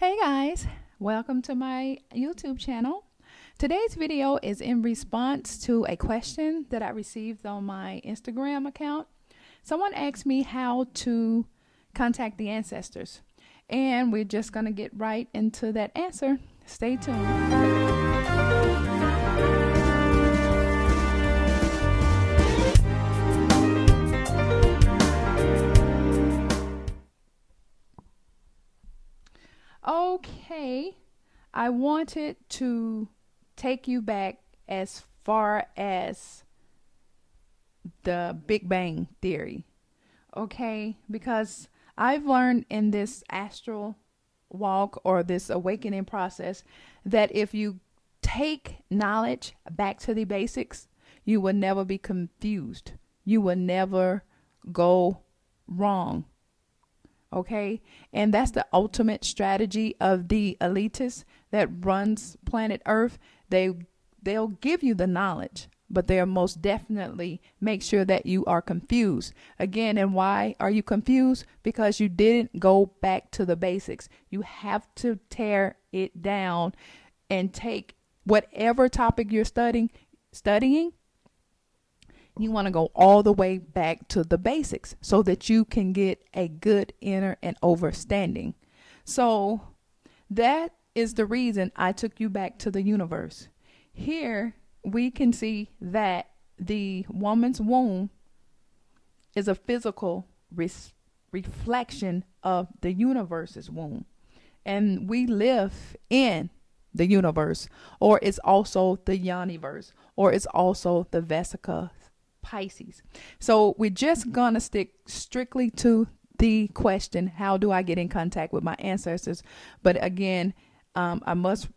Hey guys, welcome to my YouTube channel. Today's video is in response to a question that I received on my Instagram account. Someone asked me how to contact the ancestors, and we're just going to get right into that answer. Stay tuned. Okay, I wanted to take you back as far as the Big Bang Theory, okay? Because I've learned in this astral walk or this awakening process that if you take knowledge back to the basics, you will never be confused. You will never go wrong. Okay, and that's the ultimate strategy of the elitists that runs planet Earth. They'll give you the knowledge, but they'll most definitely make sure that you are confused again. And why are you confused? Because you didn't go back to the basics. You have to tear it down and take whatever topic you're studying. You want to go all the way back to the basics so that you can get a good inner and overstanding. So that is the reason I took you back to the universe. Here we can see that the woman's womb is a physical reflection of the universe's womb. And we live in the universe, or it's also the Yoniverse, or it's also the Vesica Pisces. So we're just gonna stick strictly to the question, how do I get in contact with my ancestors? But again, I must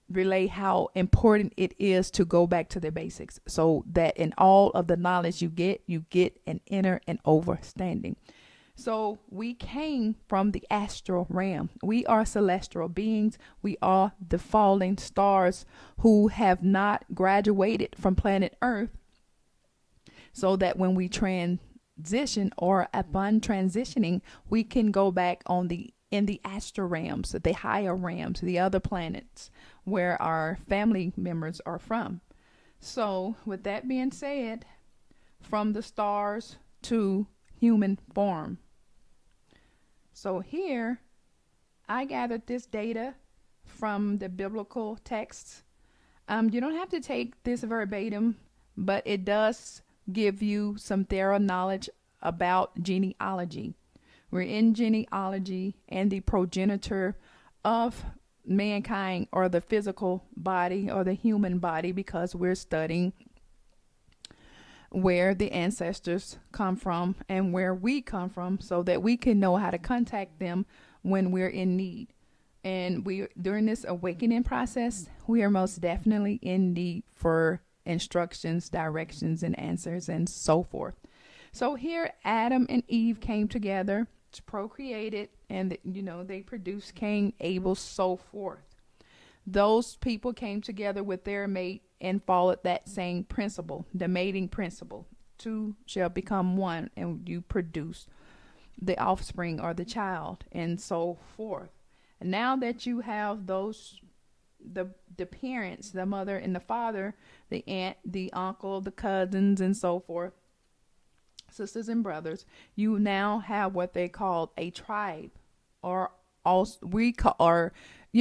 relay how important it is to go back to the basics so that in all of the knowledge you get an inner and overstanding. So we came from the astral realm. We are celestial beings. We are the falling stars who have not graduated from planet Earth, so that when we transition or upon transitioning, we can go back in the astral realms, the higher realms, the other planets where our family members are from. So with that being said, from the stars to human form. So here I gathered this data from the biblical texts. You don't have to take this verbatim, but it does give you some thorough knowledge about genealogy. We're in genealogy, and the progenitor of mankind, or the physical body or the human body, because we're studying where the ancestors come from and where we come from, so that we can know how to contact them when we're in need. And we, during this awakening process, we are most definitely in need for instructions, directions, and answers, and so forth. So here Adam and Eve came together to procreate, and they produced Cain, Abel, so forth. Those people came together with their mate and followed that same principle, the mating principle. Two shall become one, and you produce the offspring or the child, and so forth. And now that you have those, the parents, the mother and the father, the aunt, the uncle, the cousins, and so forth, sisters and brothers, you now have what they call a tribe, or also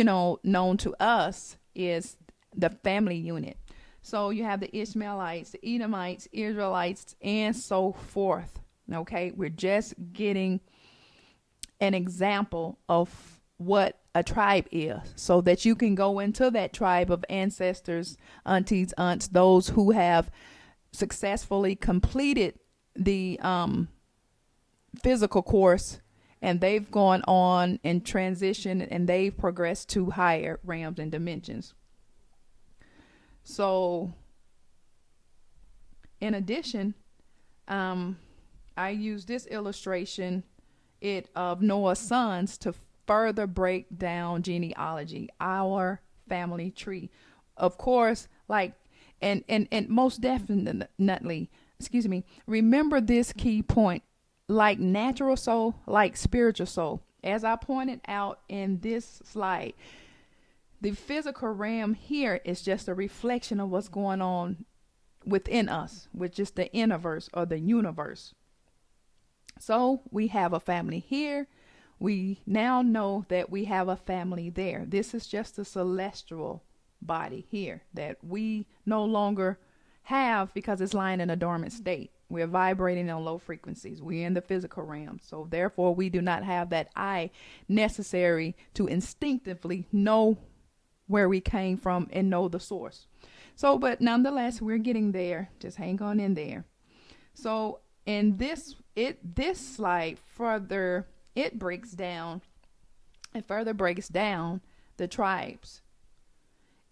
known to us is the family unit. So you have the Ishmaelites, the Edomites, Israelites, and so forth. Okay, we're just getting an example of what a tribe is, so that you can go into that tribe of ancestors, aunties, aunts, those who have successfully completed the physical course, and they've gone on and transitioned, and they've progressed to higher realms and dimensions. So in addition, I use this illustration of Noah's sons to further break down genealogy, our family tree. Of course, and most definitely, remember this key point: like natural soul, like spiritual soul, As I pointed out in this slide, the physical realm here is just a reflection of what's going on within us, which is the universe or the universe. So we have a family here. We now know that we have a family there. This is just a celestial body here that we no longer have because it's lying in a dormant state. We're vibrating on low frequencies. We're in the physical realm. So therefore we do not have that eye necessary to instinctively know where we came from and know the source. So, but nonetheless, we're getting there. Just hang on in there. So in this slide further, it further breaks down the tribes.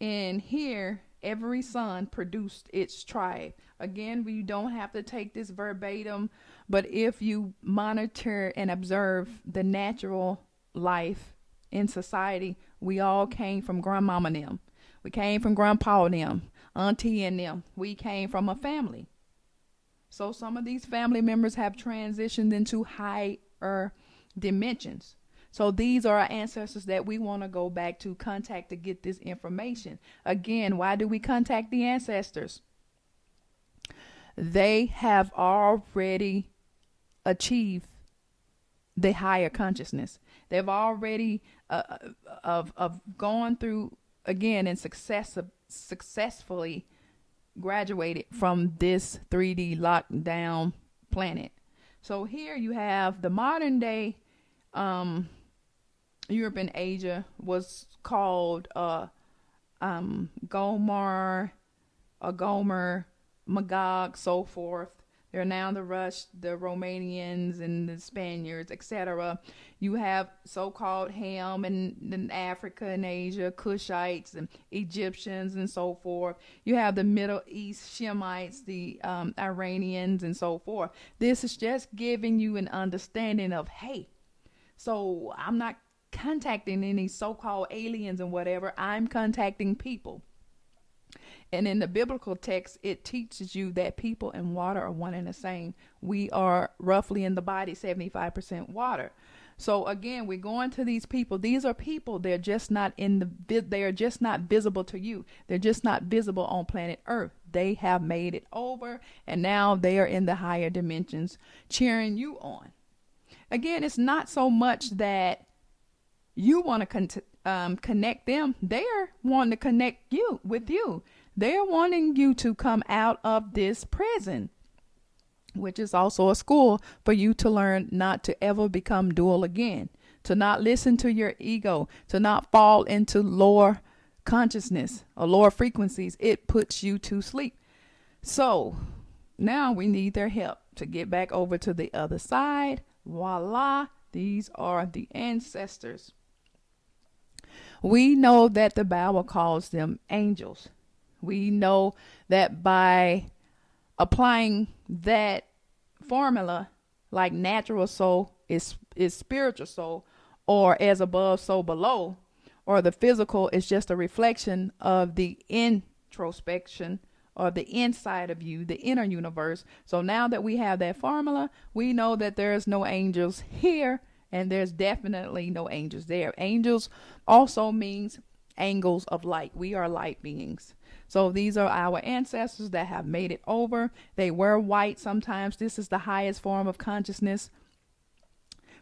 And here, every son produced its tribe. Again, we don't have to take this verbatim, but if you monitor and observe the natural life in society, we all came from grandmama and them. We came from grandpa and them, auntie and them. We came from a family. So some of these family members have transitioned into higher dimensions. So these are our ancestors that we want to go back to contact to get this information. Again, why do we contact the ancestors? They have already achieved the higher consciousness. They've already of gone through again and successfully graduated from this 3D lockdown planet. So here you have the modern day Europe and Asia was called Gomer, Gomer, Magog, so forth. They're now the the Romanians and the Spaniards, etc. You have so-called Ham in Africa and Asia, Cushites and Egyptians and so forth. You have the Middle East Shemites, the Iranians and so forth. This is just giving you an understanding of, hey, so I'm not contacting any so-called aliens and whatever. I'm contacting people. And in the biblical text, it teaches you that people and water are one and the same. We are roughly in the body 75% water. So again, we're going to these people. These are people. They're just not they are just not visible to you. They're just not visible on planet Earth. They have made it over, and now they are in the higher dimensions cheering you on. Again, it's not so much that you want to connect them. They're wanting to connect you with you. They're wanting you to come out of this prison, which is also a school for you to learn not to ever become dual again, to not listen to your ego, to not fall into lower consciousness or lower frequencies. It puts you to sleep. So now we need their help to get back over to the other side. Voila, these are the ancestors. We know that the Bible calls them angels. We know that by applying that formula, like natural soul is spiritual soul, or as above, so below, or the physical is just a reflection of the introspection or the inside of you, the inner universe. So now that we have that formula, we know that there's no angels here, and there's definitely no angels there. Angels also means angles of light. We are light beings. So these are our ancestors that have made it over. They were white sometimes. This is the highest form of consciousness.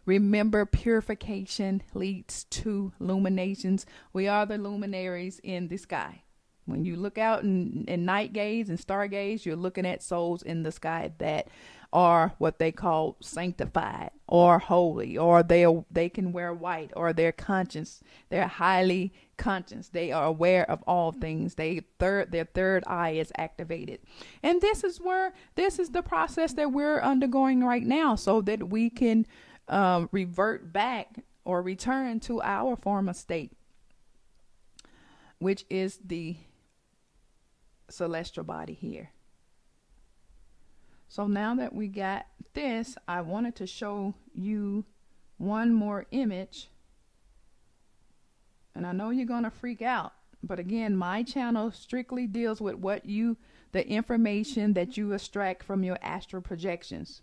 Remember, purification leads to illuminations. We are the luminaries in the sky. When you look out in night gaze and stargaze, you're looking at souls in the sky that are what they call sanctified or holy, or they can wear white, or they're conscious. They're highly conscious. They are aware of all things. Their third eye is activated. And this is the process that we're undergoing right now, so that we can revert back or return to our former state, which is the celestial body here. So now that we got this, I wanted to show you one more image. And I know you're going to freak out, but again, my channel strictly deals with the information that you extract from your astral projections.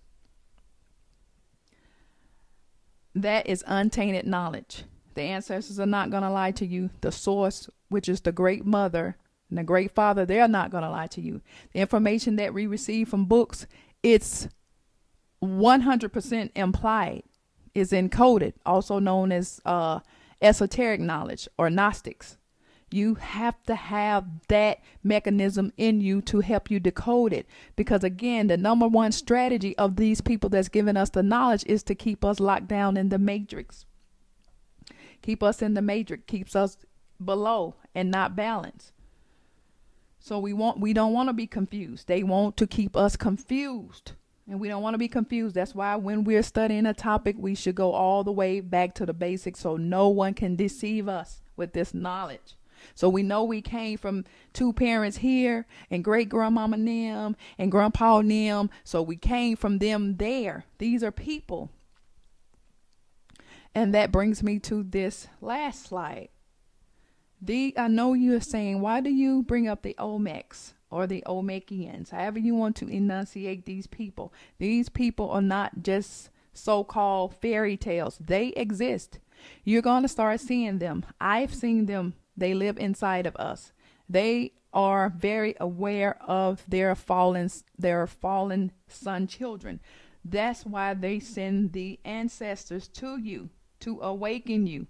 That is untainted knowledge. The ancestors are not going to lie to you. The source, which is the great mother and the great father, they're not going to lie to you. The information that we receive from books, it's 100% implied, is encoded, also known as esoteric knowledge or Gnostics. You have to have that mechanism in you to help you decode it. Because again, the number one strategy of these people that's giving us the knowledge is to keep us locked down in the matrix. Keep us in the matrix, keeps us below and not balanced. So we don't want to be confused. They want to keep us confused. And we don't want to be confused. That's why when we're studying a topic, we should go all the way back to the basics so no one can deceive us with this knowledge. So we know we came from two parents here and great grandmama Nim and grandpa Nim. So we came from them there. These are people. And that brings me to this last slide. I know you're saying, why do you bring up the Olmecs or the Olmecians? However you want to enunciate these people. These people are not just so-called fairy tales. They exist. You're going to start seeing them. I've seen them. They live inside of us. They are very aware of their fallen son children. That's why they send the ancestors to you, to awaken you,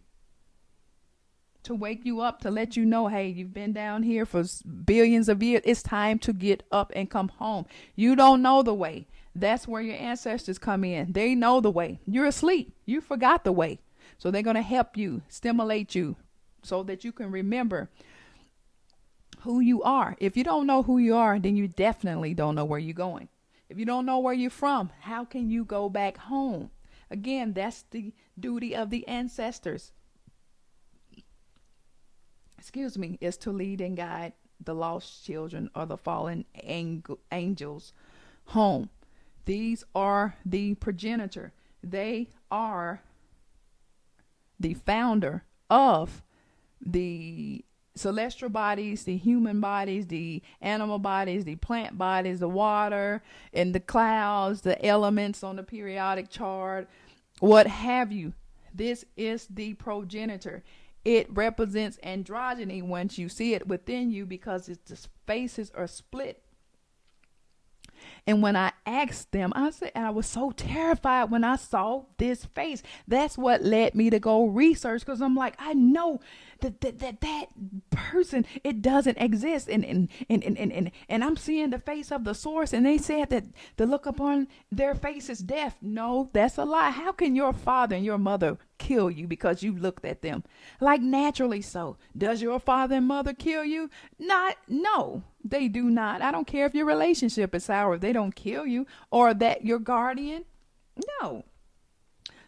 to wake you up, to let you know, hey, you've been down here for billions of years. It's time to get up and come home. You don't know the way. That's where your ancestors come in. They know the way. You're asleep. You forgot the way. So they're going to help you, stimulate you, so that you can remember who you are. If you don't know who you are, then you definitely don't know where you're going. If you don't know where you're from, how can you go back home? Again, that's the duty of the ancestors. Is to lead and guide the lost children or the fallen angels home. These are the progenitor. They are the founder of the celestial bodies, the human bodies, the animal bodies, the plant bodies, the water and the clouds, the elements on the periodic chart, what have you. This is the progenitor. It represents androgyny once you see it within you, because the faces are split. And when I asked them, I was so terrified when I saw this face. That's what led me to go research, because I'm like, I know that person, it doesn't exist. And I'm seeing the face of the source, and they said that the look upon their face is death. No, that's a lie. How can your father and your mother kill you because you looked at them? Like, naturally so. Does your father and mother kill you? No, they do not. I don't care if your relationship is sour. They don't kill you, or that your guardian. No.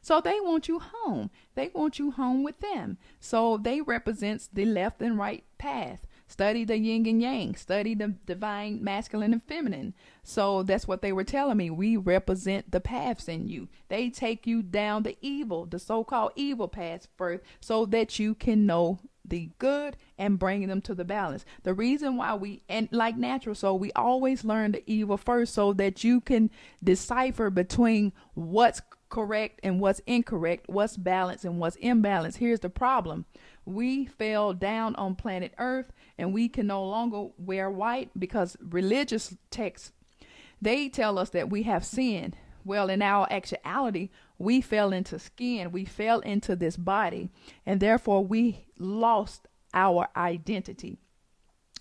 So they want you home. They want you home with them. So they represents the left and right path. Study the yin and yang. Study the divine masculine and feminine. So that's what they were telling me. We represent the paths in you. They take you down the so-called evil paths first, so that you can know the good and bring them to the balance. The reason why and like natural, so we always learn the evil first, so that you can decipher between what's correct and what's incorrect, what's balanced and what's imbalanced. Here's the problem. We fell down on planet Earth, and we can no longer wear white because religious texts, they tell us that we have sinned. Well, in our actuality, we fell into skin. We fell into this body, and therefore we lost our identity.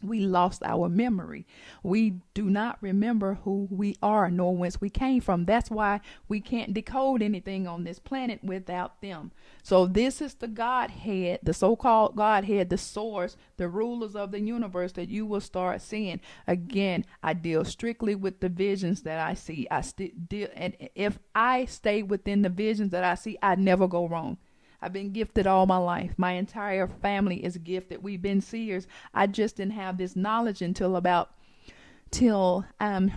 We lost our memory. We do not remember who we are, nor whence we came from. That's why we can't decode anything on this planet without them. So this is the Godhead, the so-called Godhead, the source, the rulers of the universe that you will start seeing. Again, I deal strictly with the visions that I see. And if I stay within the visions that I see, I never go wrong. I've been gifted all my life. My entire family is gifted. We've been seers. I just didn't have this knowledge until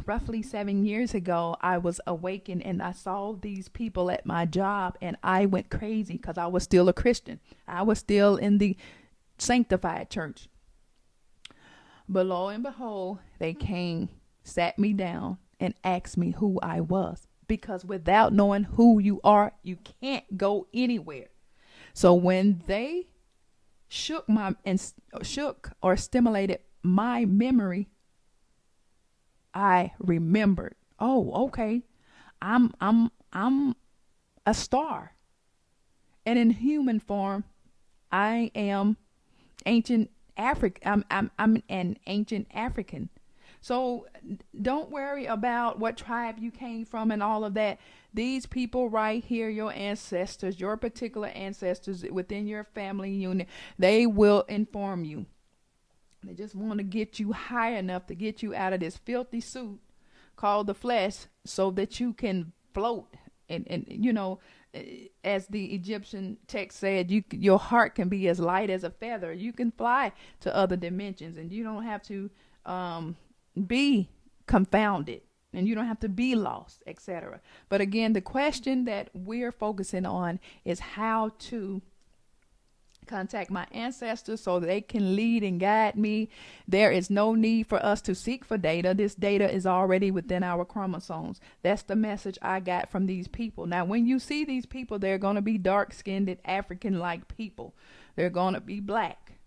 roughly 7 years ago. I was awakened, and I saw these people at my job, and I went crazy because I was still a Christian. I was still in the sanctified church. But lo and behold, they came, sat me down, and asked me who I was. because without knowing who you are, you can't go anywhere. So when they shook or stimulated my memory, I remembered, oh, okay, I'm a star. And in human form, I am ancient African. I'm an ancient African. So don't worry about what tribe you came from and all of that. These people right here, your ancestors, your particular ancestors within your family unit, they will inform you. They just want to get you high enough to get you out of this filthy suit called the flesh so that you can float. And you know, as the Egyptian text said, your heart can be as light as a feather. You can fly to other dimensions, and you don't have to be confounded, and you don't have to be lost, etc. But again, the question that we're focusing on is how to contact my ancestors so they can lead and guide me. There is no need for us to seek for data. This data is already within our chromosomes. That's the message I got from these people. Now, when you see these people, they're going to be dark-skinned African-like people. They're going to be black.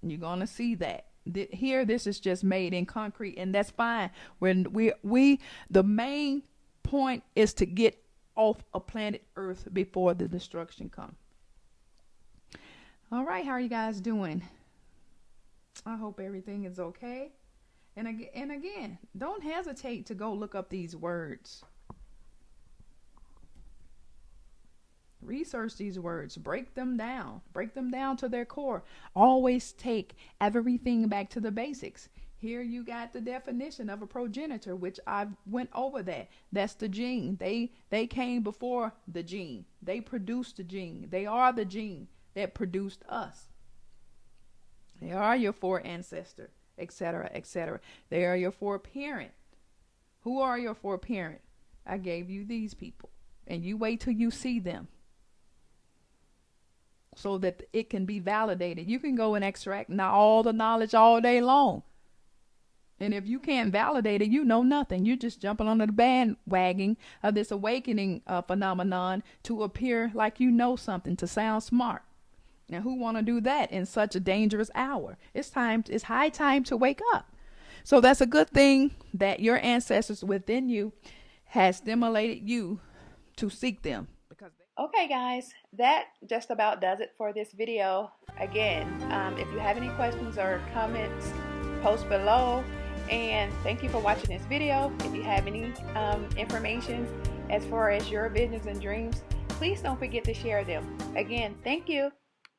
You're going to see that. Here, this is just made in concrete, and that's fine. When the main point is to get off of planet Earth before the destruction comes. All right, how are you guys doing? I hope everything is okay. And again, don't hesitate to go look up these words. Research these words, break them down to their core. Always take everything back to the basics. Here you got the definition of a progenitor, which I went over that. That's the gene. They came before the gene. They produced the gene. They are the gene that produced us. They are your four ancestor, etc., etc. They are your four parent. Who are your four parent? I gave you these people, and you wait till you see them so that it can be validated. You can go and extract all the knowledge all day long, and if you can't validate it, you know nothing. You're just jumping on the bandwagon of this awakening phenomenon to appear like you know something, to sound smart. Now, who want to do that in such a dangerous hour? It's high time to wake up. So that's a good thing that your ancestors within you has stimulated you to seek them. Okay, guys, that just about does it for this video. Again, if you have any questions or comments, post below. And thank you for watching this video. If you have any information as far as your visions and dreams, please don't forget to share them. Again, thank you.